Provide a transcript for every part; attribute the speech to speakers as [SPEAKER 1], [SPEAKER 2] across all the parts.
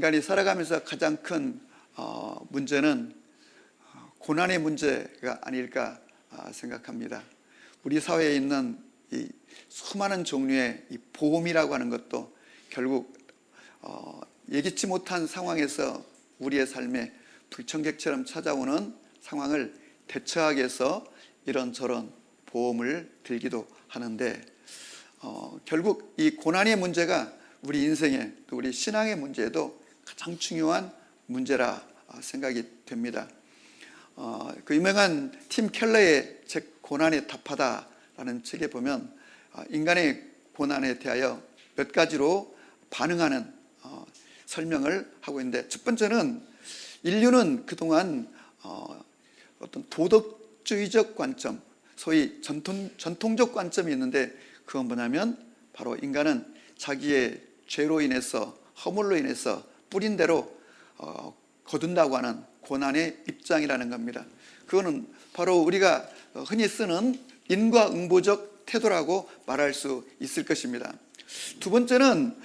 [SPEAKER 1] 인간이 살아가면서 가장 큰 문제는 고난의 문제가 아닐까 생각합니다. 우리 사회에 있는 이 수많은 종류의 이 보험이라고 하는 것도 결국 예기치 못한 상황에서 우리의 삶에 불청객처럼 찾아오는 상황을 대처하기 위해서 이런저런 보험을 들기도 하는데 결국 이 고난의 문제가 우리 인생의 또 우리 신앙의 문제에도 가장 중요한 문제라 생각이 됩니다. 그 유명한 팀 켈러의 책 고난에 답하다라는 책에 보면 인간의 고난에 대하여 몇 가지로 반응하는 설명을 하고 있는데, 첫 번째는 인류는 그동안 어떤 도덕주의적 관점, 소위 전통적 관점이 있는데, 그건 뭐냐면 바로 인간은 자기의 죄로 인해서, 허물로 인해서 뿌린 대로 거둔다고 하는 고난의 입장이라는 겁니다. 그거는 바로 우리가 흔히 쓰는 인과응보적 태도라고 말할 수 있을 것입니다. 두 번째는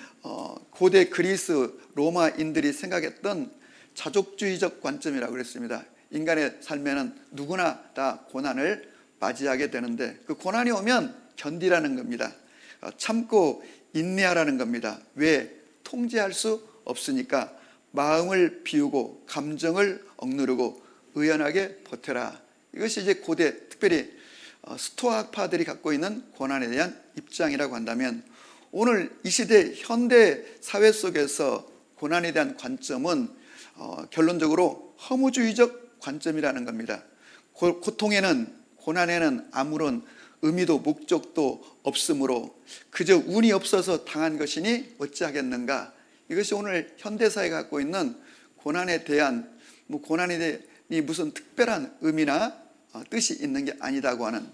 [SPEAKER 1] 고대 그리스 로마인들이 생각했던 자족주의적 관점이라고 그랬습니다. 인간의 삶에는 누구나 다 고난을 맞이하게 되는데, 그 고난이 오면 견디라는 겁니다. 참고 인내하라는 겁니다. 왜? 통제할 수 없으니까 마음을 비우고 감정을 억누르고 의연하게 버텨라. 이것이 이제 고대, 특별히 스토아파들이 갖고 있는 고난에 대한 입장이라고 한다면, 오늘 이 시대 현대 사회 속에서 고난에 대한 관점은 결론적으로 허무주의적 관점이라는 겁니다. 고난에는 아무런 의미도 목적도 없으므로 그저 운이 없어서 당한 것이니 어찌하겠는가. 이것이 오늘 현대사회가 갖고 있는 고난에 대한, 고난이 무슨 특별한 의미나 뜻이 있는 게 아니다고 하는.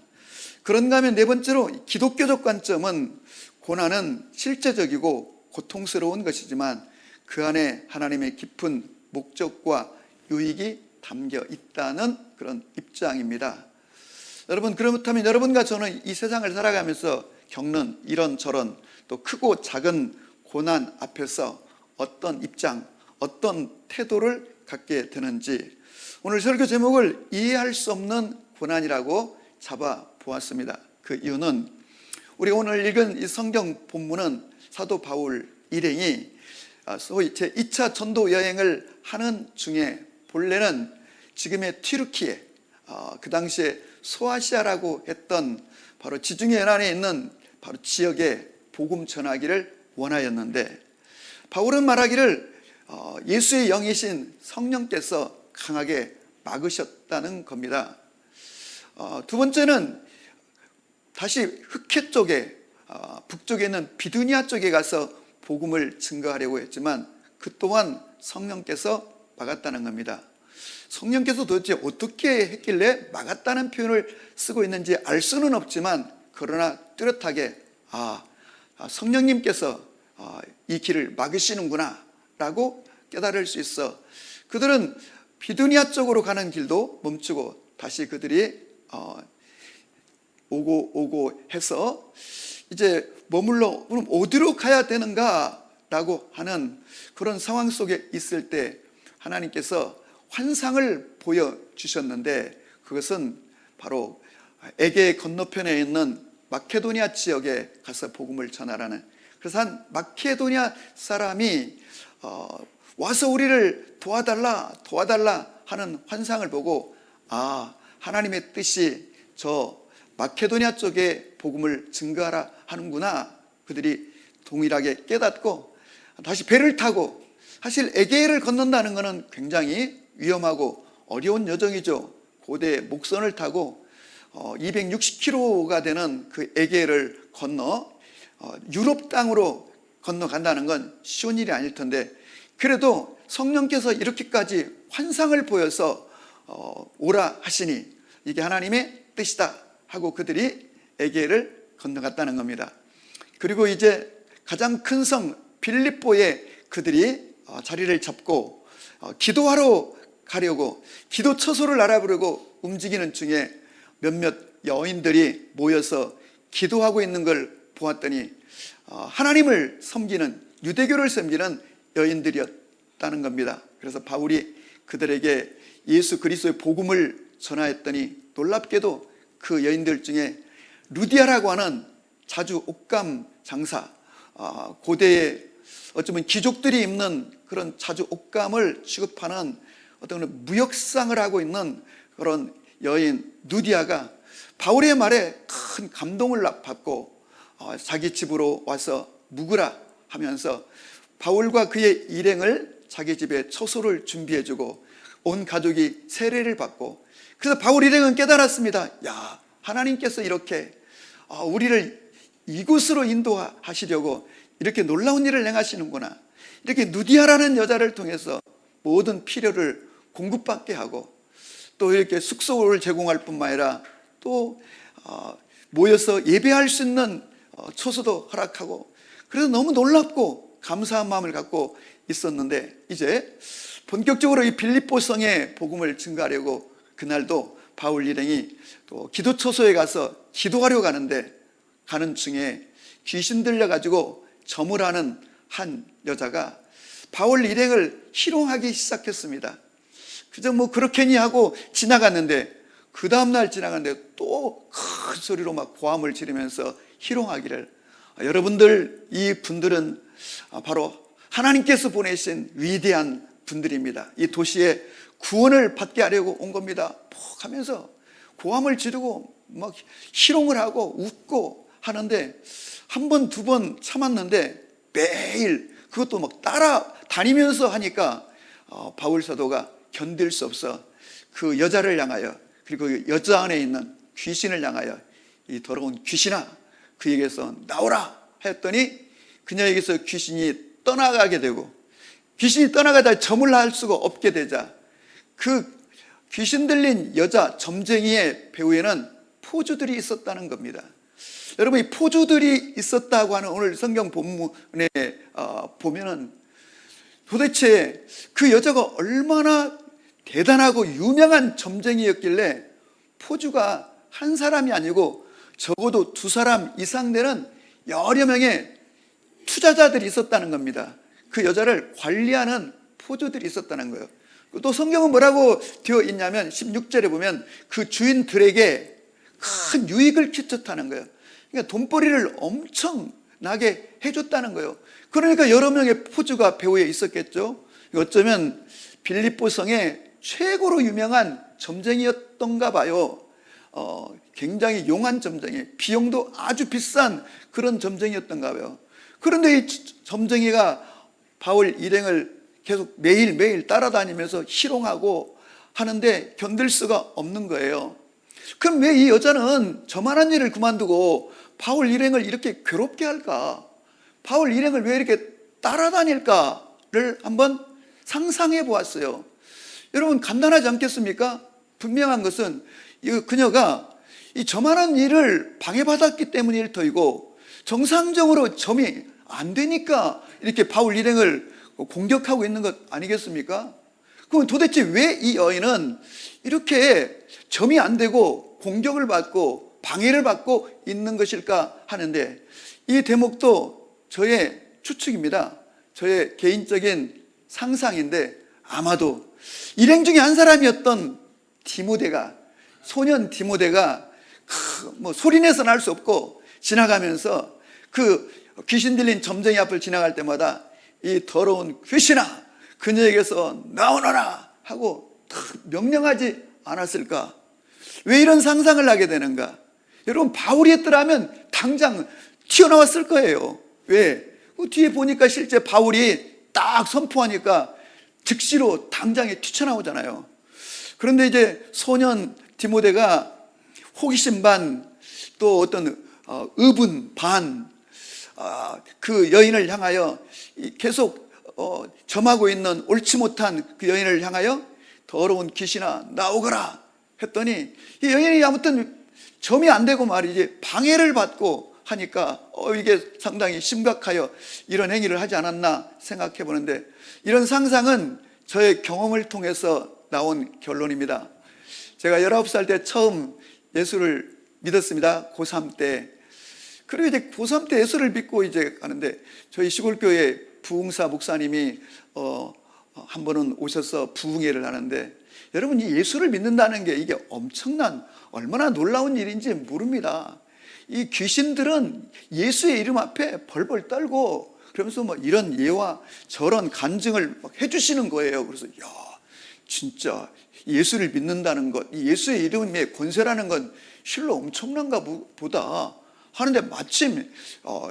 [SPEAKER 1] 그런가 하면 네 번째로 기독교적 관점은 고난은 실제적이고 고통스러운 것이지만 그 안에 하나님의 깊은 목적과 유익이 담겨 있다는 그런 입장입니다. 여러분, 그렇다면 여러분과 저는 이 세상을 살아가면서 겪는 이런저런 또 크고 작은 고난 앞에서 어떤 입장, 어떤 태도를 갖게 되는지, 오늘 설교 제목을 이해할 수 없는 고난이라고 잡아 보았습니다. 그 이유는 우리 오늘 읽은 이 성경 본문은 사도 바울 일행이 소위 제2차 전도 여행을 하는 중에, 본래는 지금의 튀르키예, 그 당시에 소아시아라고 했던 바로 지중해 연안에 있는 바로 지역에 복음 전하기를 원하였는데, 바울은 말하기를 예수의 영이신 성령께서 강하게 막으셨다는 겁니다. 두 번째는 다시 흑해 쪽에, 북쪽에 있는 비두니아 쪽에 가서 복음을 증거하려고 했지만 그 또한 성령께서 막았다는 겁니다. 성령께서 도대체 어떻게 했길래 막았다는 표현을 쓰고 있는지 알 수는 없지만, 그러나 뚜렷하게 성령님께서 이 길을 막으시는구나 라고 깨달을 수 있어 그들은 비두니아 쪽으로 가는 길도 멈추고 다시 그들이 오고 해서 이제 머물러, 그럼 어디로 가야 되는가 라고 하는 그런 상황 속에 있을 때 하나님께서 환상을 보여주셨는데, 그것은 바로 에게 건너편에 있는 마케도니아 지역에 가서 복음을 전하라는, 그래서 한 마케도니아 사람이 와서 우리를 도와달라 하는 환상을 보고, 하나님의 뜻이 저 마케도니아 쪽에 복음을 증거하라 하는구나. 그들이 동일하게 깨닫고 다시 배를 타고, 사실 에게를 건넌다는 것은 굉장히 위험하고 어려운 여정이죠. 고대 목선을 타고 260km가 되는 그 에게를 건너 유럽 땅으로 건너간다는 건 쉬운 일이 아닐 텐데, 그래도 성령께서 이렇게까지 환상을 보여서 오라 하시니 이게 하나님의 뜻이다 하고 그들이 에게를 건너갔다는 겁니다. 그리고 이제 가장 큰 성 빌립보에 그들이 자리를 잡고 기도하러 가려고 기도 처소를 알아보려고 움직이는 중에 몇몇 여인들이 모여서 기도하고 있는 걸 보았더니 하나님을 섬기는, 유대교를 섬기는 여인들이었다는 갔다는 겁니다. 그래서 바울이 그들에게 예수 그리스도의 복음을 전하였더니 놀랍게도 그 여인들 중에 루디아라고 하는 자주 옷감 장사, 고대에 어쩌면 귀족들이 입는 그런 자주 옷감을 취급하는 어떤 무역상을 하고 있는 그런 여인 루디아가 바울의 말에 큰 감동을 받고 자기 집으로 와서 묵으라 하면서 바울과 그의 일행을 자기 집에 처소를 준비해주고 온 가족이 세례를 받고, 그래서 바울 일행은 깨달았습니다. 야, 하나님께서 이렇게 우리를 이곳으로 인도하시려고 이렇게 놀라운 일을 행하시는구나. 이렇게 누디아라는 여자를 통해서 모든 필요를 공급받게 하고 또 이렇게 숙소를 제공할 뿐만 아니라 또 모여서 예배할 수 있는 처소도 허락하고, 그래서 너무 놀랍고 감사한 마음을 갖고 있었는데, 이제 본격적으로 이 빌립보성의 복음을 증가하려고 그날도 바울 일행이 또 기도 처소에 가서 기도하려고 가는 중에 귀신 들려가지고 점을 하는 한 여자가 바울 일행을 희롱하기 시작했습니다. 그저 뭐 그렇게니 하고 지나갔는데, 그 다음날 지나갔는데 또 큰 소리로 막 고함을 지르면서 희롱하기를, 여러분들 이 분들은 바로 하나님께서 보내신 위대한 분들입니다. 이 도시에 구원을 받게 하려고 온 겁니다. 푹 하면서 고함을 지르고 막 희롱을 하고 웃고 하는데, 한 번, 두 번 참았는데 매일 그것도 막 따라다니면서 하니까 바울 사도가 견딜 수 없어 그 여자를 향하여, 그리고 그 여자 안에 있는 귀신을 향하여 이 더러운 귀신아, 그에게서 나오라 했더니 그녀에게서 귀신이 떠나가게 되고, 귀신이 떠나가다 점을 할 수가 없게 되자 그 귀신 들린 여자 점쟁이의 배후에는 포주들이 있었다는 겁니다. 여러분, 이 포주들이 있었다고 하는 오늘 성경 본문에 보면은 도대체 그 여자가 얼마나 대단하고 유명한 점쟁이였길래 포주가 한 사람이 아니고 적어도 두 사람 이상 되는 여러 명의 투자자들이 있었다는 겁니다. 그 여자를 관리하는 포주들이 있었다는 거예요. 또 성경은 뭐라고 되어 있냐면 16절에 보면 그 주인들에게 큰 유익을 끼쳤다는 거예요. 그러니까 돈벌이를 엄청나게 해줬다는 거예요. 그러니까 여러 명의 포주가 배후에 있었겠죠. 어쩌면 빌립보성의 최고로 유명한 점쟁이였던가 봐요. 굉장히 용한 점쟁이, 비용도 아주 비싼 그런 점쟁이였던가 봐요. 그런데 이 점쟁이가 바울 일행을 계속 매일매일 따라다니면서 희롱하고 하는데 견딜 수가 없는 거예요. 그럼 왜 이 여자는 저만한 일을 그만두고 바울 일행을 이렇게 괴롭게 할까? 바울 일행을 왜 이렇게 따라다닐까를 한번 상상해 보았어요. 여러분, 간단하지 않겠습니까? 분명한 것은 그녀가 이 저만한 일을 방해받았기 때문일 터이고, 정상적으로 점이 안 되니까 이렇게 바울 일행을 공격하고 있는 것 아니겠습니까? 그럼 도대체 왜 이 여인은 이렇게 점이 안 되고 공격을 받고 방해를 받고 있는 것일까 하는데, 이 대목도 저의 추측입니다. 저의 개인적인 상상인데, 아마도 일행 중에 한 사람이었던 디모데가, 소년 디모데가 뭐 소리내서는 할 수 없고 지나가면서 그 귀신 들린 점쟁이 앞을 지나갈 때마다 이 더러운 귀신아, 그녀에게서 나오너라 하고 명령하지 않았을까? 왜 이런 상상을 하게 되는가? 여러분, 바울이 했더라면 당장 튀어나왔을 거예요. 왜? 뒤에 보니까 실제 바울이 딱 선포하니까 즉시로 당장에 튀쳐나오잖아요. 그런데 이제 소년 디모데가 호기심 반, 또 어떤 의분 반, 그 여인을 향하여 계속 점하고 있는 옳지 못한 그 여인을 향하여 더러운 귀신아 나오거라 했더니, 이 여인이 아무튼 점이 안 되고 말이지 방해를 받고 하니까 이게 상당히 심각하여 이런 행위를 하지 않았나 생각해 보는데, 이런 상상은 저의 경험을 통해서 나온 결론입니다. 제가 19살 때 처음 예수를 믿었습니다. 고3 때. 그리고 이제 고3 때 예수를 믿고 이제 가는데, 저희 시골교회 부흥사 목사님이 한 번은 오셔서 부흥회를 하는데, 여러분 이 예수를 믿는다는 게 이게 엄청난 얼마나 놀라운 일인지 모릅니다. 이 귀신들은 예수의 이름 앞에 벌벌 떨고 그러면서 뭐 이런 예와 저런 간증을 막 해주시는 거예요. 그래서 야, 진짜 예수를 믿는다는 것, 이 예수의 이름의 권세라는 건 실로 엄청난가 보다 하는데, 마침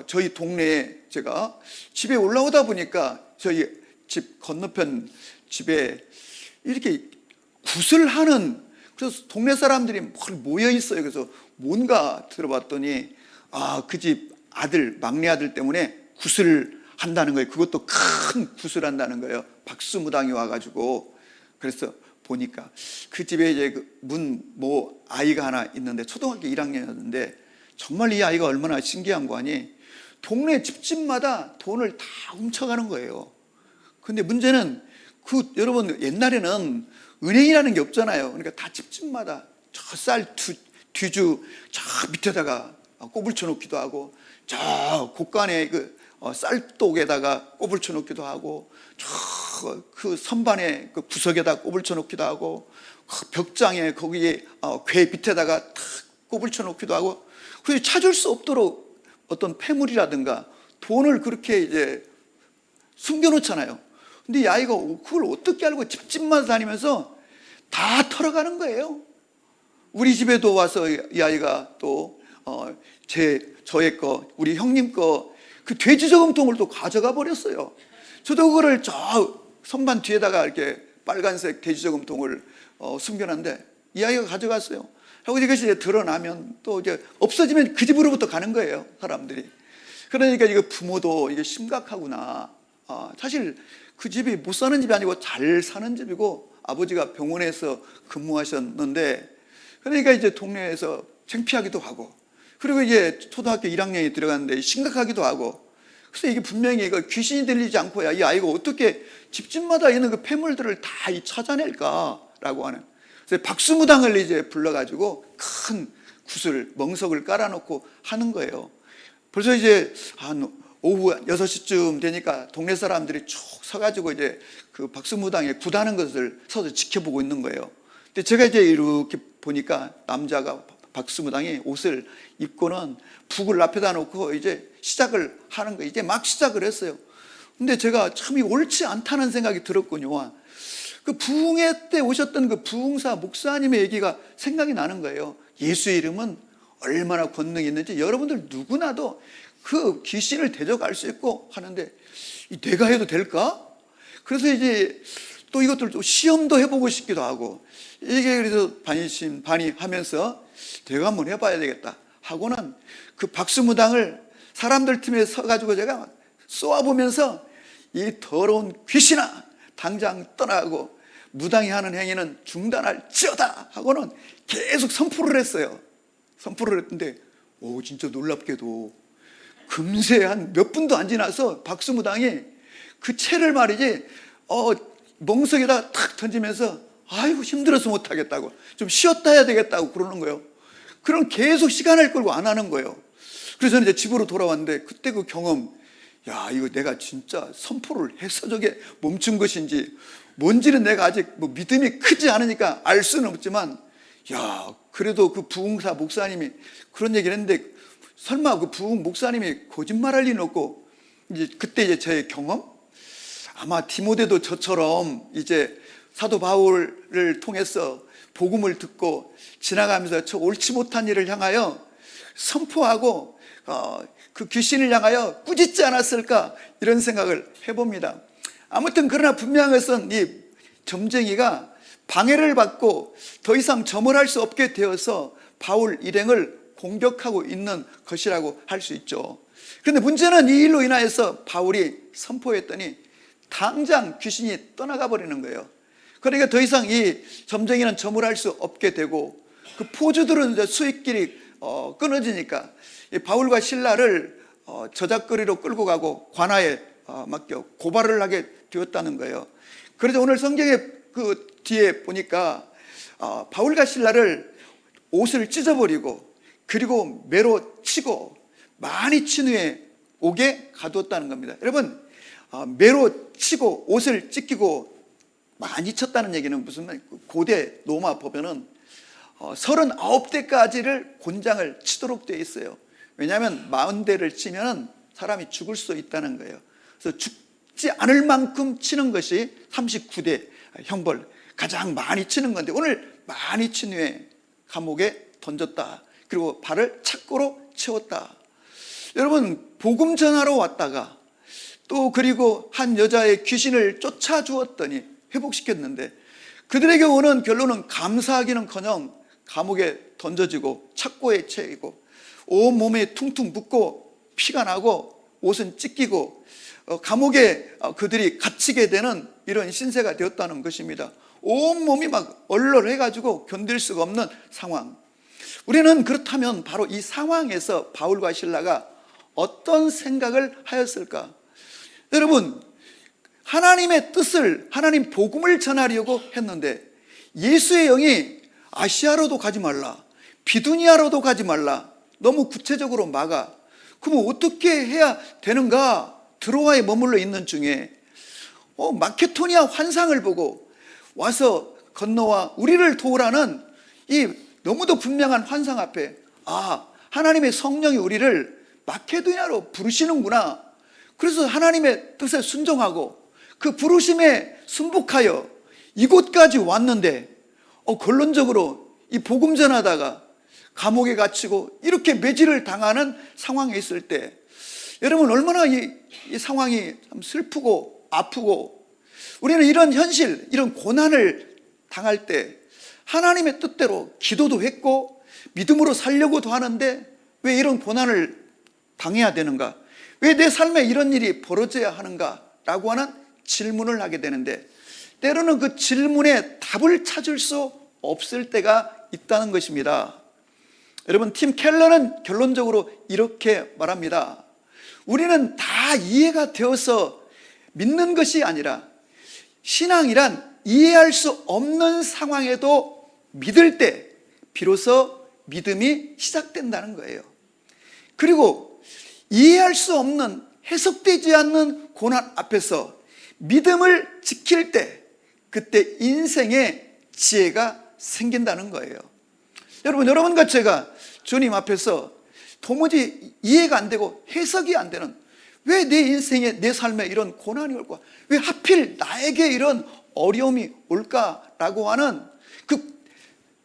[SPEAKER 1] 저희 동네에 제가 집에 올라오다 보니까 저희 집 건너편 집에 이렇게 굿을 하는, 그래서 동네 사람들이 모여 있어요. 그래서 뭔가 들어봤더니 그 집 아들, 막내 아들 때문에 굿을 한다는 거예요. 그것도 큰 굿을 한다는 거예요. 박수무당이 와가지고. 그래서 보니까 그 집에 이제 뭐 아이가 하나 있는데 초등학교 1학년이었는데, 정말 이 아이가 얼마나 신기한 거 아니, 동네 집집마다 돈을 다 훔쳐가는 거예요. 근데 문제는 여러분 옛날에는 은행이라는 게 없잖아요. 그러니까 다 집집마다 저 쌀 뒤주 저 밑에다가 꼽을 쳐놓기도 하고, 저 곳간에 쌀독에다가 꼽을 쳐놓기도 하고, 저 그 선반에 그 구석에다 꼽을 쳐놓기도 하고, 그 벽장에 거기에 궤 밑에다가 탁 꼽을 쳐놓기도 하고, 그래서 찾을 수 없도록 어떤 폐물이라든가 돈을 그렇게 이제 숨겨놓잖아요. 근데 이 아이가 그걸 어떻게 알고 집집마다 다니면서 다 털어가는 거예요. 우리 집에도 와서 이 아이가 또 저의 거, 우리 형님 거 그 돼지 저금통을 또 가져가 버렸어요. 저도 그거를 저 선반 뒤에다가 이렇게 빨간색 돼지 저금통을 숨겨놨는데 이 아이가 가져갔어요. 하고 이것이 이제 드러나면 또 이제 없어지면 그 집으로부터 가는 거예요, 사람들이. 그러니까 이거 부모도 이게 심각하구나. 사실 그 집이 못 사는 집이 아니고 잘 사는 집이고, 아버지가 병원에서 근무하셨는데, 그러니까 이제 동네에서 창피하기도 하고, 그리고 이제 초등학교 1학년이 들어갔는데 심각하기도 하고, 그래서 이게 분명히 이거 귀신이 들리지 않고야 이 아이가 어떻게 집집마다 있는 그 폐물들을 다 찾아낼까라고 하는. 그래서 박수무당을 이제 불러가지고 큰 굿을, 멍석을 깔아놓고 하는 거예요. 벌써 이제 한 오후 6시쯤 되니까 동네 사람들이 쭉 서가지고 이제 그 박수무당에 굿하는 것을 서서 지켜보고 있는 거예요. 근데 제가 이제 이렇게 보니까 남자가 박수무당이 옷을 입고는 북을 앞에다 놓고 이제 시작을 하는 거예요. 이제 막 시작을 했어요. 근데 제가 참 이 옳지 않다는 생각이 들었군요. 그 부흥회 때 오셨던 그 부흥사 목사님의 얘기가 생각이 나는 거예요. 예수의 이름은 얼마나 권능이 있는지 여러분들 누구나도 그 귀신을 대적할 수 있고 하는데, 내가 해도 될까? 그래서 이제 또 이것들 또 시험도 해보고 싶기도 하고, 이게 그래서 반의하면서 내가 한번 해봐야 되겠다 하고는 그 박수무당을 사람들 틈에 서가지고 제가 쏘아보면서 이 더러운 귀신아 당장 떠나고 무당이 하는 행위는 중단할지어다 하고는 계속 선포를 했어요. 선포를 했는데 진짜 놀랍게도 금세 한 몇 분도 안 지나서 박수무당이 그 채를 말이지 멍석에다 탁 던지면서 아이고 힘들어서 못하겠다고, 좀 쉬었다 해야 되겠다고 그러는 거예요. 그럼 계속 시간을 끌고 안 하는 거예요. 그래서 저는 이제 집으로 돌아왔는데 그때 그 경험, 이거 내가 진짜 선포를 해서 저게 멈춘 것인지 뭔지는 내가 아직 믿음이 크지 않으니까 알 수는 없지만, 그래도 그 부흥사 목사님이 그런 얘기를 했는데 설마 그 부흥 목사님이 거짓말할 리는 없고, 이제 그때 이제 저의 경험, 아마 디모데도 저처럼 이제 사도 바울을 통해서 복음을 듣고 지나가면서 저 옳지 못한 일을 향하여 선포하고 그 귀신을 향하여 꾸짖지 않았을까, 이런 생각을 해봅니다. 아무튼 그러나 분명한 것은 이 점쟁이가 방해를 받고 더 이상 점을 할 수 없게 되어서 바울 일행을 공격하고 있는 것이라고 할 수 있죠. 그런데 문제는 이 일로 인하여서 바울이 선포했더니 당장 귀신이 떠나가 버리는 거예요. 그러니까 더 이상 이 점쟁이는 점을 할 수 없게 되고, 그 포주들은 이제 수익길이 끊어지니까 이 바울과 실라를 저작거리로 끌고 가고 관아에 맡겨 고발을 하게 되었다는 거예요. 그래서 오늘 성경에 그 뒤에 보니까 바울과 실라를 옷을 찢어버리고 그리고 매로 치고 많이 친 후에 옥에 가두었다는 겁니다. 여러분, 매로 치고 옷을 찢기고 많이 쳤다는 얘기는 무슨 말? 고대 로마 법에는 39대까지를 곤장을 치도록 되어 있어요. 왜냐하면 40대를 치면 사람이 죽을 수 있다는 거예요. 그래서 죽지 않을 만큼 치는 것이 39대 형벌, 가장 많이 치는 건데 오늘 많이 친 후에 감옥에 던졌다. 그리고 발을 착고로 채웠다. 여러분, 복음 전하러 왔다가 또 그리고 한 여자의 귀신을 쫓아주었더니 회복시켰는데 그들에게 오는 결론은 감사하기는커녕 감옥에 던져지고 착고에 채이고 온몸에 퉁퉁 붓고 피가 나고 옷은 찢기고 감옥에 그들이 갇히게 되는 이런 신세가 되었다는 것입니다. 온몸이 막 얼얼해가지고 견딜 수가 없는 상황. 우리는 그렇다면 바로 이 상황에서 바울과 실라가 어떤 생각을 하였을까? 여러분, 하나님의 뜻을, 하나님 복음을 전하려고 했는데 예수의 영이 아시아로도 가지 말라, 비두니아로도 가지 말라, 너무 구체적으로 막아. 그러면 어떻게 해야 되는가? 드로아에 머물러 있는 중에 마케도니아 환상을 보고 와서 건너와 우리를 도우라는 이 너무도 분명한 환상 앞에 하나님의 성령이 우리를 마케도니아로 부르시는구나. 그래서 하나님의 뜻에 순종하고 그 부르심에 순복하여 이곳까지 왔는데 결론적으로 이 복음 전하다가 감옥에 갇히고 이렇게 매질을 당하는 상황에 있을 때 여러분 얼마나 이 상황이 참 슬프고 아프고 우리는 이런 현실, 이런 고난을 당할 때 하나님의 뜻대로 기도도 했고 믿음으로 살려고도 하는데 왜 이런 고난을 당해야 되는가? 왜 내 삶에 이런 일이 벌어져야 하는가? 라고 하는 질문을 하게 되는데 때로는 그 질문에 답을 찾을 수 없을 때가 있다는 것입니다. 여러분, 팀 켈러는 결론적으로 이렇게 말합니다. 우리는 다 이해가 되어서 믿는 것이 아니라 신앙이란 이해할 수 없는 상황에도 믿을 때 비로소 믿음이 시작된다는 거예요. 그리고 이해할 수 없는, 해석되지 않는 고난 앞에서 믿음을 지킬 때 그때 인생의 지혜가 생긴다는 거예요. 여러분과 제가 주님 앞에서 도무지 이해가 안 되고 해석이 안 되는, 왜 내 인생에, 내 삶에 이런 고난이 올까? 왜 하필 나에게 이런 어려움이 올까라고 하는 그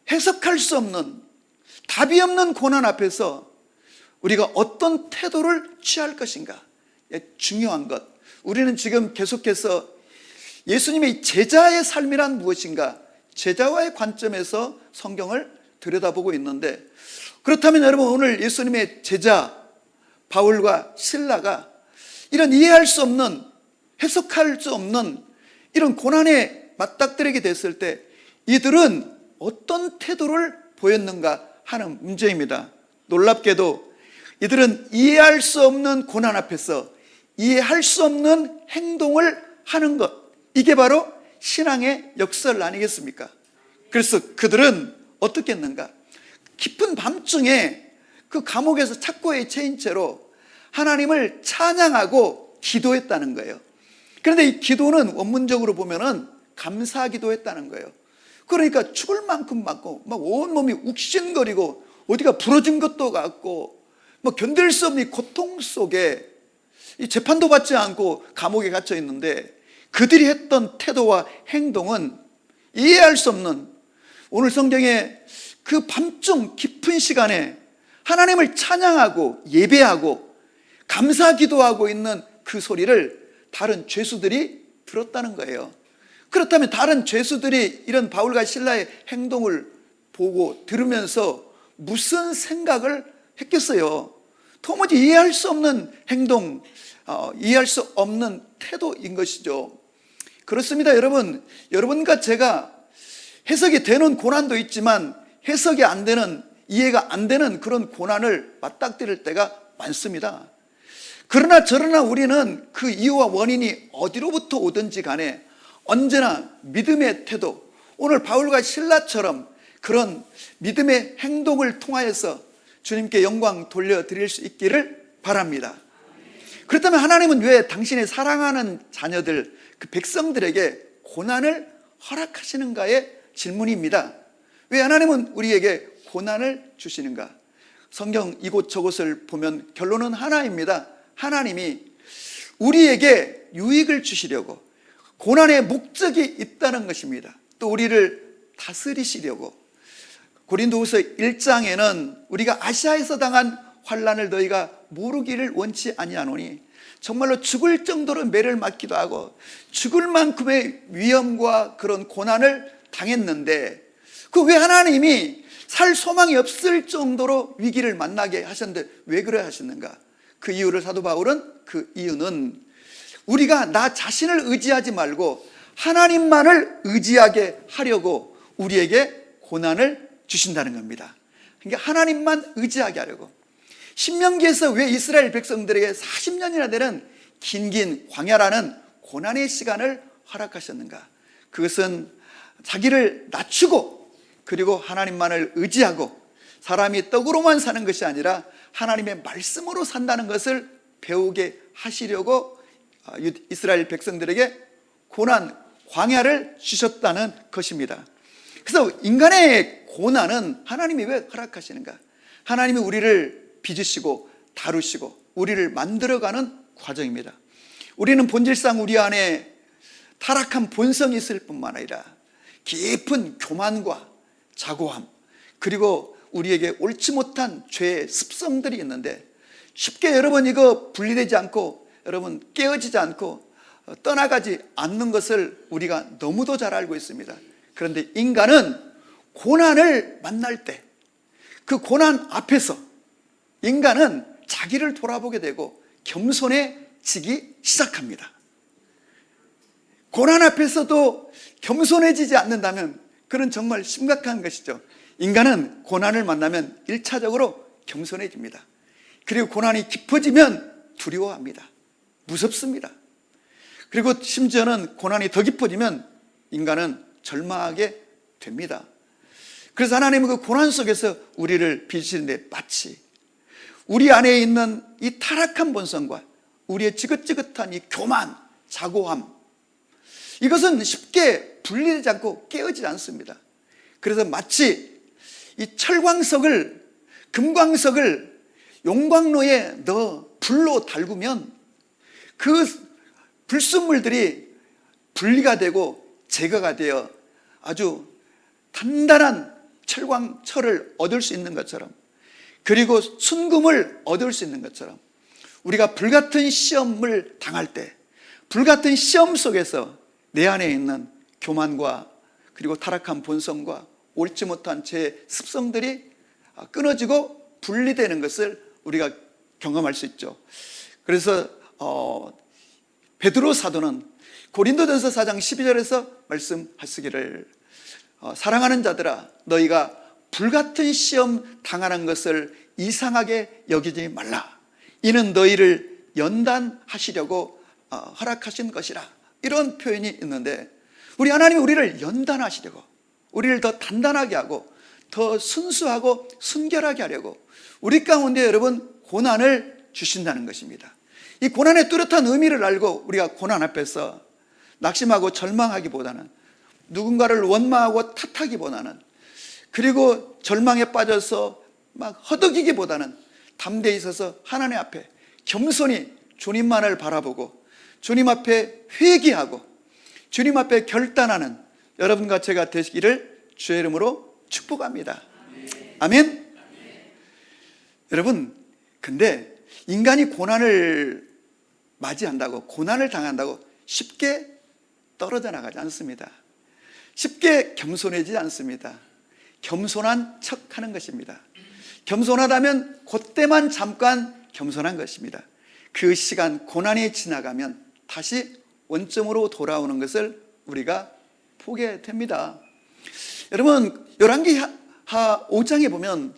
[SPEAKER 1] 해석할 수 없는, 답이 없는 고난 앞에서 우리가 어떤 태도를 취할 것인가? 중요한 것. 우리는 지금 계속해서 예수님의 제자의 삶이란 무엇인가? 제자와의 관점에서 성경을 들여다보고 있는데, 그렇다면 여러분, 오늘 예수님의 제자 바울과 실라가 이런 이해할 수 없는, 해석할 수 없는 이런 고난에 맞닥뜨리게 됐을 때 이들은 어떤 태도를 보였는가 하는 문제입니다. 놀랍게도 이들은 이해할 수 없는 고난 앞에서 이해할 수 없는 행동을 하는 것, 이게 바로 신앙의 역설 아니겠습니까? 그래서 그들은 어떻게 했는가? 깊은 밤중에 그 감옥에서 착고에 채인 채로 하나님을 찬양하고 기도했다는 거예요. 그런데 이 기도는 원문적으로 보면은 감사 기도했다는 거예요. 그러니까 죽을 만큼 맞고 막 온몸이 욱신거리고 어디가 부러진 것도 같고 뭐 견딜 수 없는 고통 속에 이 재판도 받지 않고 감옥에 갇혀 있는데 그들이 했던 태도와 행동은 이해할 수 없는, 오늘 성경에 그 밤중 깊은 시간에 하나님을 찬양하고 예배하고 감사 기도하고 있는 그 소리를 다른 죄수들이 들었다는 거예요. 그렇다면 다른 죄수들이 이런 바울과 실라의 행동을 보고 들으면서 무슨 생각을 했겠어요? 도무지 이해할 수 없는 행동, 이해할 수 없는 태도인 것이죠. 그렇습니다. 여러분과 제가 해석이 되는 고난도 있지만 해석이 안 되는, 이해가 안 되는 그런 고난을 맞닥뜨릴 때가 많습니다. 그러나 저러나 우리는 그 이유와 원인이 어디로부터 오든지 간에 언제나 믿음의 태도, 오늘 바울과 실라처럼 그런 믿음의 행동을 통하여서 주님께 영광 돌려드릴 수 있기를 바랍니다. 그렇다면 하나님은 왜 당신의 사랑하는 자녀들, 그 백성들에게 고난을 허락하시는가의 질문입니다. 왜 하나님은 우리에게 고난을 주시는가? 성경 이곳저곳을 보면 결론은 하나입니다. 하나님이 우리에게 유익을 주시려고, 고난의 목적이 있다는 것입니다. 또 우리를 다스리시려고. 고린도후서 1장에는 우리가 아시아에서 당한 환난을 너희가 모르기를 원치 아니하노니, 정말로 죽을 정도로 매를 맞기도 하고 죽을 만큼의 위험과 그런 고난을 당했는데, 그 왜 하나님이 살 소망이 없을 정도로 위기를 만나게 하셨는데 왜 그래 하셨는가? 그 이유를 사도 바울은, 그 이유는 우리가 나 자신을 의지하지 말고 하나님만을 의지하게 하려고 우리에게 고난을 주신다는 겁니다. 그러니까 하나님만 의지하게 하려고. 신명기에서 왜 이스라엘 백성들에게 40년이나 되는 긴 광야라는 고난의 시간을 허락하셨는가? 그것은 자기를 낮추고, 그리고 하나님만을 의지하고, 사람이 떡으로만 사는 것이 아니라 하나님의 말씀으로 산다는 것을 배우게 하시려고 이스라엘 백성들에게 고난, 광야를 주셨다는 것입니다. 그래서 인간의 고난은 하나님이 왜 허락하시는가? 하나님이 우리를 빚으시고 다루시고 우리를 만들어가는 과정입니다. 우리는 본질상 우리 안에 타락한 본성이 있을 뿐만 아니라 깊은 교만과 자고함, 그리고 우리에게 옳지 못한 죄의 습성들이 있는데, 쉽게 여러분 이거 분리되지 않고, 여러분 깨어지지 않고 떠나가지 않는 것을 우리가 너무도 잘 알고 있습니다. 그런데 인간은 고난을 만날 때, 그 고난 앞에서 인간은 자기를 돌아보게 되고 겸손해지기 시작합니다. 고난 앞에서도 겸손해지지 않는다면 그는 정말 심각한 것이죠. 인간은 고난을 만나면 1차적으로 겸손해집니다. 그리고 고난이 깊어지면 두려워합니다. 무섭습니다. 그리고 심지어는 고난이 더 깊어지면 인간은 절망하게 됩니다. 그래서 하나님은 그 고난 속에서 우리를 빚으시는데, 마치 우리 안에 있는 이 타락한 본성과 우리의 지긋지긋한 이 교만, 자고함, 이것은 쉽게 분리되지 않고 깨어지지 않습니다. 그래서 마치 이 철광석을, 금광석을 용광로에 넣어 불로 달구면 그 불순물들이 분리가 되고 제거가 되어 아주 단단한 철광철을 얻을 수 있는 것처럼, 그리고 순금을 얻을 수 있는 것처럼, 우리가 불같은 시험을 당할 때, 불같은 시험 속에서 내 안에 있는 교만과 그리고 타락한 본성과 옳지 못한 제 습성들이 끊어지고 분리되는 것을 우리가 경험할 수 있죠. 그래서 베드로 사도는 고린도전서 4장 12절에서 말씀하시기를, 사랑하는 자들아 너희가 불같은 시험 당하는 것을 이상하게 여기지 말라. 이는 너희를 연단하시려고 허락하신 것이라. 이런 표현이 있는데, 우리 하나님이 우리를 연단하시려고, 우리를 더 단단하게 하고 더 순수하고 순결하게 하려고 우리 가운데 여러분 고난을 주신다는 것입니다. 이 고난의 뚜렷한 의미를 알고 우리가 고난 앞에서 낙심하고 절망하기보다는, 누군가를 원망하고 탓하기보다는, 그리고 절망에 빠져서 막 허덕이기보다는 담대히 서서 하나님 앞에 겸손히 주님만을 바라보고 주님 앞에 회개하고 주님 앞에 결단하는 여러분과 제가 되시기를 주의 이름으로 축복합니다. 아멘. 여러분, 근데 인간이 고난을 맞이한다고, 고난을 당한다고 쉽게 떨어져 나가지 않습니다. 쉽게 겸손해지지 않습니다. 겸손한 척 하는 것입니다. 겸손하다면 그때만 잠깐 겸손한 것입니다. 그 시간, 고난이 지나가면 다시 원점으로 돌아오는 것을 우리가 보게 됩니다. 여러분, 열왕기하 5장에 보면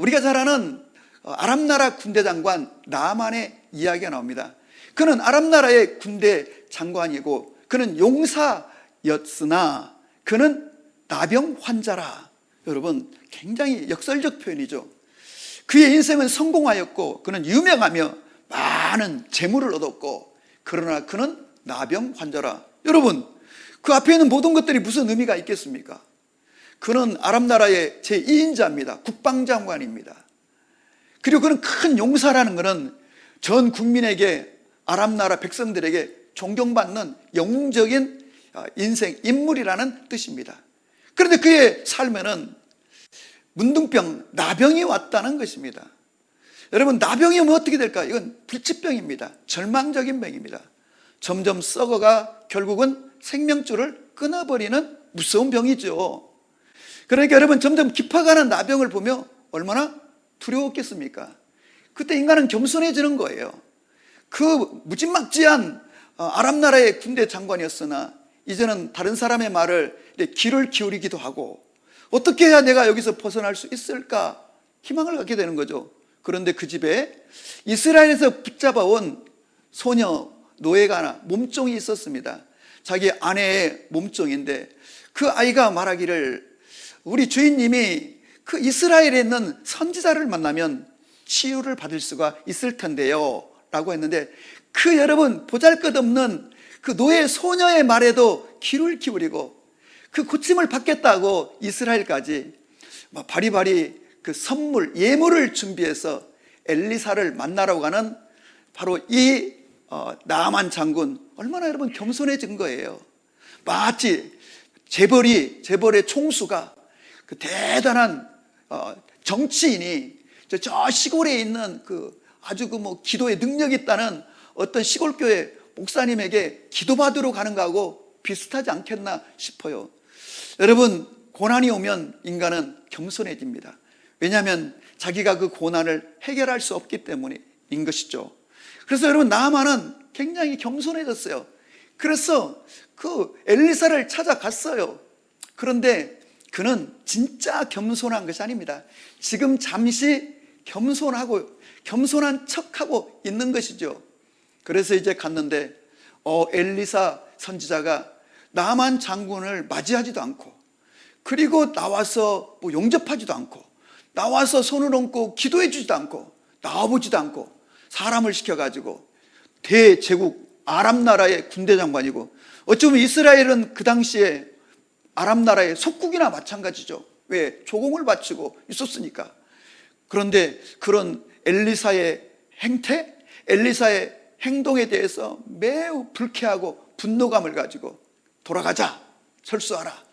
[SPEAKER 1] 우리가 잘 아는 아람나라 군대 장관 나아만의 이야기가 나옵니다. 그는 아람나라의 군대 장관이고 그는 용사였으나 그는 나병 환자라. 여러분, 굉장히 역설적 표현이죠. 그의 인생은 성공하였고 그는 유명하며 많은 재물을 얻었고, 그러나 그는 나병 환자라. 여러분, 그 앞에 있는 모든 것들이 무슨 의미가 있겠습니까? 그는 아람 나라의 제2인자입니다. 국방장관입니다. 그리고 그는 큰 용사라는 것은 전 국민에게, 아람 나라 백성들에게 존경받는 영웅적인 인생, 인물이라는 뜻입니다. 그런데 그의 삶에는 문둥병, 나병이 왔다는 것입니다. 여러분, 나병이 오면 어떻게 될까? 이건 불치병입니다. 절망적인 병입니다. 점점 썩어가 결국은 생명줄을 끊어버리는 무서운 병이죠. 그러니까 여러분, 점점 깊어가는 나병을 보며 얼마나 두려웠겠습니까? 그때 인간은 겸손해지는 거예요. 그 무지막지한 아람 나라의 군대 장관이었으나 이제는 다른 사람의 말을 귀를 기울이기도 하고, 어떻게 해야 내가 여기서 벗어날 수 있을까 희망을 갖게 되는 거죠. 그런데 그 집에 이스라엘에서 붙잡아온 소녀, 노예가, 몸종이 있었습니다. 자기 아내의 몸종인데 그 아이가 말하기를, 우리 주인님이 그 이스라엘에 있는 선지자를 만나면 치유를 받을 수가 있을 텐데요 라고 했는데, 그 여러분 보잘것없는 그 노예 소녀의 말에도 귀를 기울이고 그 고침을 받겠다고 이스라엘까지 바리바리 그 선물, 예물을 준비해서 엘리사를 만나러 가는 바로 이 나아만 장군, 얼마나 여러분 겸손해진 거예요. 마치 재벌의 총수가, 그 대단한 정치인이 저 시골에 있는 그 아주 기도에 능력이 있다는 어떤 시골교회 목사님에게 기도받으러 가는 거하고 비슷하지 않겠나 싶어요. 여러분, 고난이 오면 인간은 겸손해집니다. 왜냐하면 자기가 그 고난을 해결할 수 없기 때문인 것이죠. 그래서 여러분, 나아만은 굉장히 겸손해졌어요. 그래서 그 엘리사를 찾아갔어요. 그런데 그는 진짜 겸손한 것이 아닙니다. 지금 잠시 겸손한 척하고 있는 것이죠. 그래서 이제 갔는데 엘리사 선지자가 나만 장군을 맞이하지도 않고, 그리고 나와서 용접하지도 않고, 나와서 손을 얹고 기도해 주지도 않고, 나와보지도 않고, 사람을 시켜가지고, 대제국 아람 나라의 군대 장관이고, 어쩌면 이스라엘은 그 당시에 아람 나라의 속국이나 마찬가지죠. 왜? 조공을 바치고 있었으니까. 그런데 그런 엘리사의 행태, 엘리사의 행동에 대해서 매우 불쾌하고 분노감을 가지고, 돌아가자, 철수하라.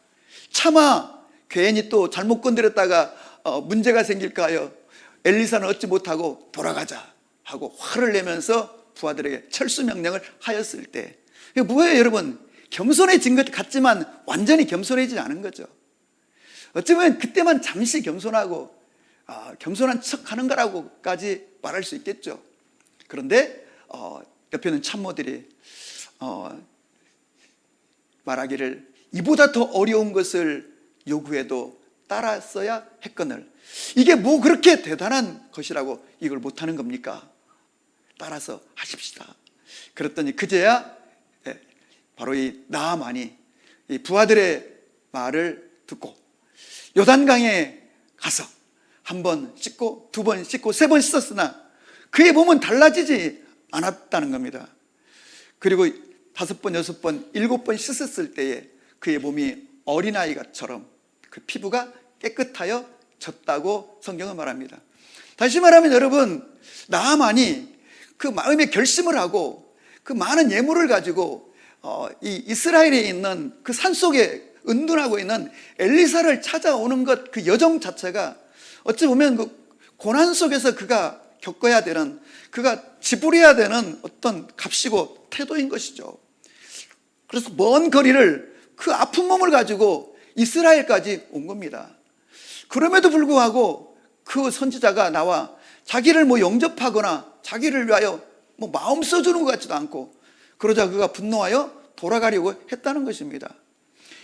[SPEAKER 1] 차마 괜히 또 잘못 건드렸다가 문제가 생길까 하여 엘리사는 얻지 못하고 돌아가자 하고 화를 내면서 부하들에게 철수 명령을 하였을 때, 이게 뭐예요 여러분? 겸손해진 것 같지만 완전히 겸손해지지 않은 거죠. 어쩌면 그때만 잠시 겸손하고 겸손한 척하는 거라고까지 말할 수 있겠죠. 그런데 옆에 있는 참모들이 말하기를, 이보다 더 어려운 것을 요구해도 따랐어야 했거늘. 이게 뭐 그렇게 대단한 것이라고 이걸 못하는 겁니까? 따라서 하십시다. 그랬더니 그제야 바로 이 나아만이 이 부하들의 말을 듣고 요단강에 가서 한 번 씻고, 두 번 씻고, 세 번 씻었으나 그의 몸은 달라지지 않았다는 겁니다. 그리고 5번, 6번, 7번 씻었을 때에 그의 몸이 어린아이처럼 그 피부가 깨끗하여 졌다고 성경은 말합니다. 다시 말하면 여러분, 나아만이 그 마음의 결심을 하고 그 많은 예물을 가지고 이 이스라엘에 있는 그 산속에 은둔하고 있는 엘리사를 찾아오는 것, 그 여정 자체가 어찌 보면 그 고난 속에서 그가 겪어야 되는, 그가 지불해야 되는 어떤 값이고 태도인 것이죠. 그래서 먼 거리를 그 아픈 몸을 가지고 이스라엘까지 온 겁니다. 그럼에도 불구하고 그 선지자가 나와 자기를 영접하거나 자기를 위하여 마음 써주는 것 같지도 않고, 그러자 그가 분노하여 돌아가려고 했다는 것입니다.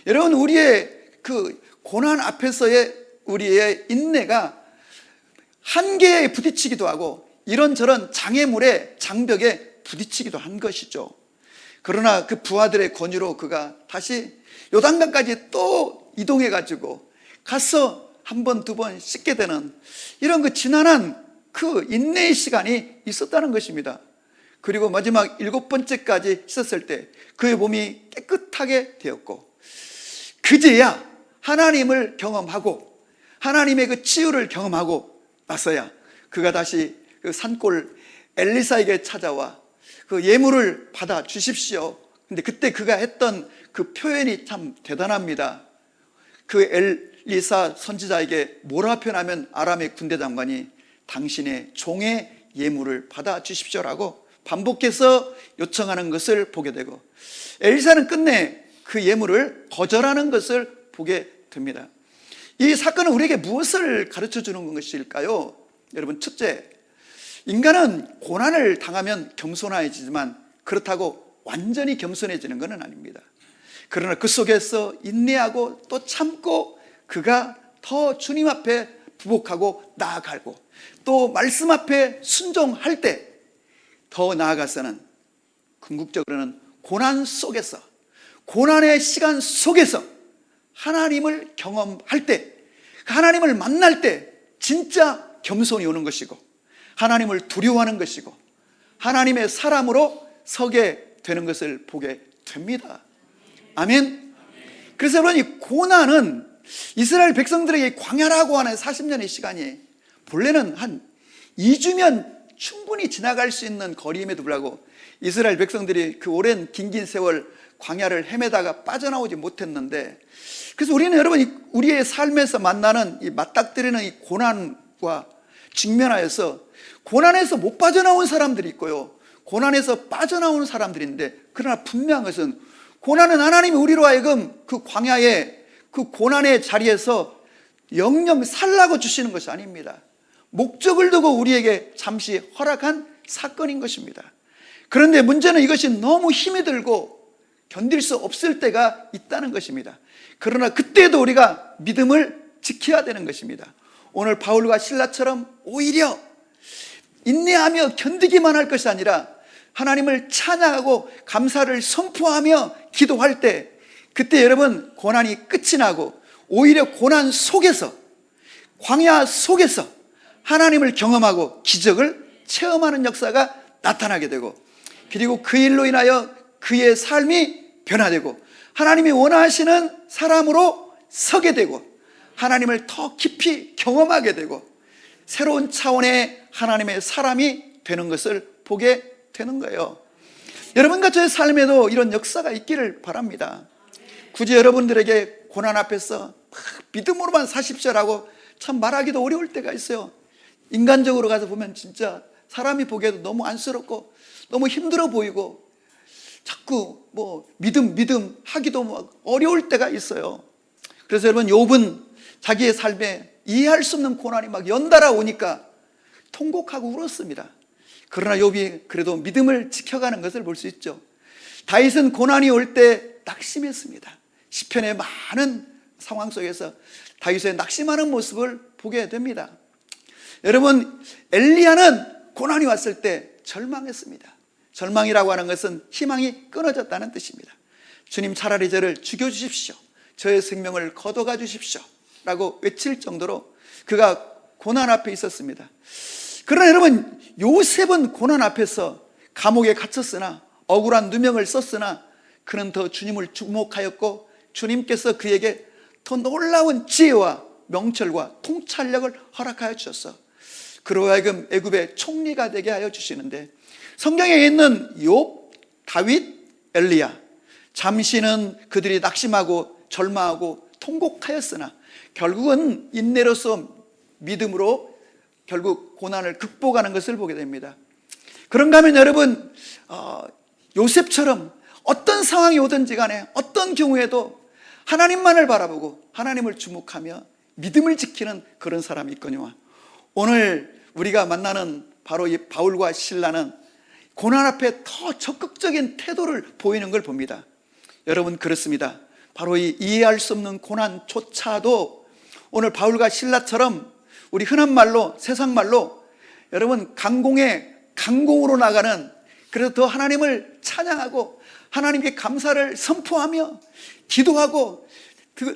[SPEAKER 1] 여러분, 우리의 그 고난 앞에서의 우리의 인내가 한계에 부딪히기도 하고 이런저런 장애물에, 장벽에 부딪히기도 한 것이죠. 그러나 그 부하들의 권유로 그가 다시 요단강까지 또 이동해 가지고 가서 한 번, 두 번 씻게 되는 이런 그 지난한 그 인내의 시간이 있었다는 것입니다. 그리고 마지막 7번째까지 있었을 때 그의 몸이 깨끗하게 되었고, 그제야 하나님을 경험하고 하나님의 그 치유를 경험하고 나서야 그가 다시 그 산골 엘리사에게 찾아와 그 예물을 받아 주십시오. 근데 그때 그가 했던 그 표현이 참 대단합니다. 그 엘리사 선지자에게 뭐라 표현하면 아람의 군대 장관이 당신의 종의 예물을 받아 주십시오라고 반복해서 요청하는 것을 보게 되고, 엘리사는 끝내 그 예물을 거절하는 것을 보게 됩니다. 이 사건은 우리에게 무엇을 가르쳐 주는 것일까요? 여러분, 첫째, 인간은 고난을 당하면 겸손해지지만 그렇다고 완전히 겸손해지는 것은 아닙니다. 그러나 그 속에서 인내하고 또 참고 그가 더 주님 앞에 부복하고 나아가고 또 말씀 앞에 순종할 때 더 나아가서는 궁극적으로는 고난 속에서, 고난의 시간 속에서 하나님을 경험할 때, 하나님을 만날 때 진짜 겸손이 오는 것이고 하나님을 두려워하는 것이고 하나님의 사람으로 서게 되는 것을 보게 됩니다. 아멘. 그래서 여러분, 이 고난은 이스라엘 백성들에게 광야라고 하는 40년의 시간이 본래는 한 2주면 충분히 지나갈 수 있는 거리임에도 불구하고 이스라엘 백성들이 그 오랜 긴긴 세월 광야를 헤매다가 빠져나오지 못했는데, 그래서 우리는 여러분 우리의 삶에서 만나는 이 맞닥뜨리는 이 고난과 직면하여서 고난에서 못 빠져나온 사람들이 있고요, 고난에서 빠져나오는 사람들인데, 그러나 분명한 것은 고난은 하나님이 우리로 하여금 그 광야의 그 고난의 자리에서 영영 살라고 주시는 것이 아닙니다. 목적을 두고 우리에게 잠시 허락한 사건인 것입니다. 그런데 문제는 이것이 너무 힘이 들고 견딜 수 없을 때가 있다는 것입니다. 그러나 그때도 우리가 믿음을 지켜야 되는 것입니다. 오늘 바울과 실라처럼 오히려 인내하며 견디기만 할 것이 아니라 하나님을 찬양하고 감사를 선포하며 기도할 때, 그때 여러분 고난이 끝이 나고 오히려 고난 속에서, 광야 속에서 하나님을 경험하고 기적을 체험하는 역사가 나타나게 되고, 그리고 그 일로 인하여 그의 삶이 변화되고 하나님이 원하시는 사람으로 서게 되고 하나님을 더 깊이 경험하게 되고 새로운 차원의 하나님의 사람이 되는 것을 보게 되는 거예요. 여러분과 저의 삶에도 이런 역사가 있기를 바랍니다. 굳이 여러분들에게 고난 앞에서 믿음으로만 사십시오라고 참 말하기도 어려울 때가 있어요. 인간적으로 가서 보면 진짜 사람이 보기에도 너무 안쓰럽고 너무 힘들어 보이고 자꾸 믿음 하기도 막 어려울 때가 있어요. 그래서 여러분, 욥은 자기의 삶에 이해할 수 없는 고난이 막 연달아 오니까 통곡하고 울었습니다. 그러나 욥이 그래도 믿음을 지켜가는 것을 볼 수 있죠. 다윗은 고난이 올 때 낙심했습니다. 시편의 많은 상황 속에서 다윗의 낙심하는 모습을 보게 됩니다. 여러분, 엘리야는 고난이 왔을 때 절망했습니다. 절망이라고 하는 것은 희망이 끊어졌다는 뜻입니다. 주님, 차라리 저를 죽여주십시오, 저의 생명을 거둬가 주십시오 라고 외칠 정도로 그가 고난 앞에 있었습니다. 그러나 여러분, 요셉은 고난 앞에서 감옥에 갇혔으나 억울한 누명을 썼으나 그는 더 주님을 주목하였고 주님께서 그에게 더 놀라운 지혜와 명철과 통찰력을 허락하여 주셨어. 그로 하여금 애굽의 총리가 되게 하여 주시는데, 성경에 있는 욥, 다윗, 엘리야, 잠시는 그들이 낙심하고 절망하고 통곡하였으나 결국은 인내로서 믿음으로 결국 고난을 극복하는 것을 보게 됩니다. 그런가 하면 여러분, 요셉처럼 어떤 상황이 오든지 간에 어떤 경우에도 하나님만을 바라보고 하나님을 주목하며 믿음을 지키는 그런 사람이 있거니와, 오늘 우리가 만나는 바로 이 바울과 실라는 고난 앞에 더 적극적인 태도를 보이는 걸 봅니다. 여러분, 그렇습니다. 바로 이 이해할 수 없는 고난조차도 오늘 바울과 실라처럼 우리 흔한 말로, 세상 말로 여러분 강공으로 나가는, 그래서 더 하나님을 찬양하고 하나님께 감사를 선포하며 기도하고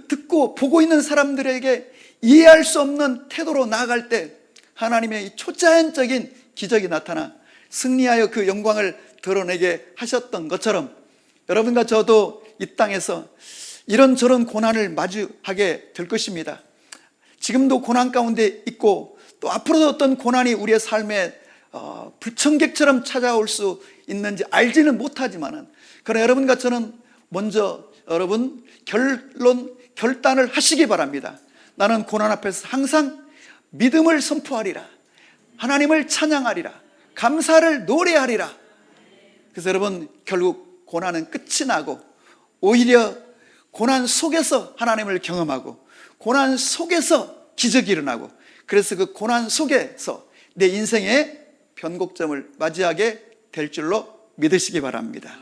[SPEAKER 1] 듣고 보고 있는 사람들에게 이해할 수 없는 태도로 나아갈 때 하나님의 이 초자연적인 기적이 나타나 승리하여 그 영광을 드러내게 하셨던 것처럼 여러분과 저도 이 땅에서 이런저런 고난을 마주하게 될 것입니다. 지금도 고난 가운데 있고 또 앞으로도 어떤 고난이 우리의 삶에 불청객처럼 찾아올 수 있는지 알지는 못하지만은, 그러나 여러분과 저는 먼저 여러분 결단을 하시기 바랍니다. 나는 고난 앞에서 항상 믿음을 선포하리라, 하나님을 찬양하리라, 감사를 노래하리라. 그래서 여러분, 결국 고난은 끝이 나고 오히려 고난 속에서 하나님을 경험하고 고난 속에서 기적이 일어나고, 그래서 그 고난 속에서 내 인생의 변곡점을 맞이하게 될 줄로 믿으시기 바랍니다.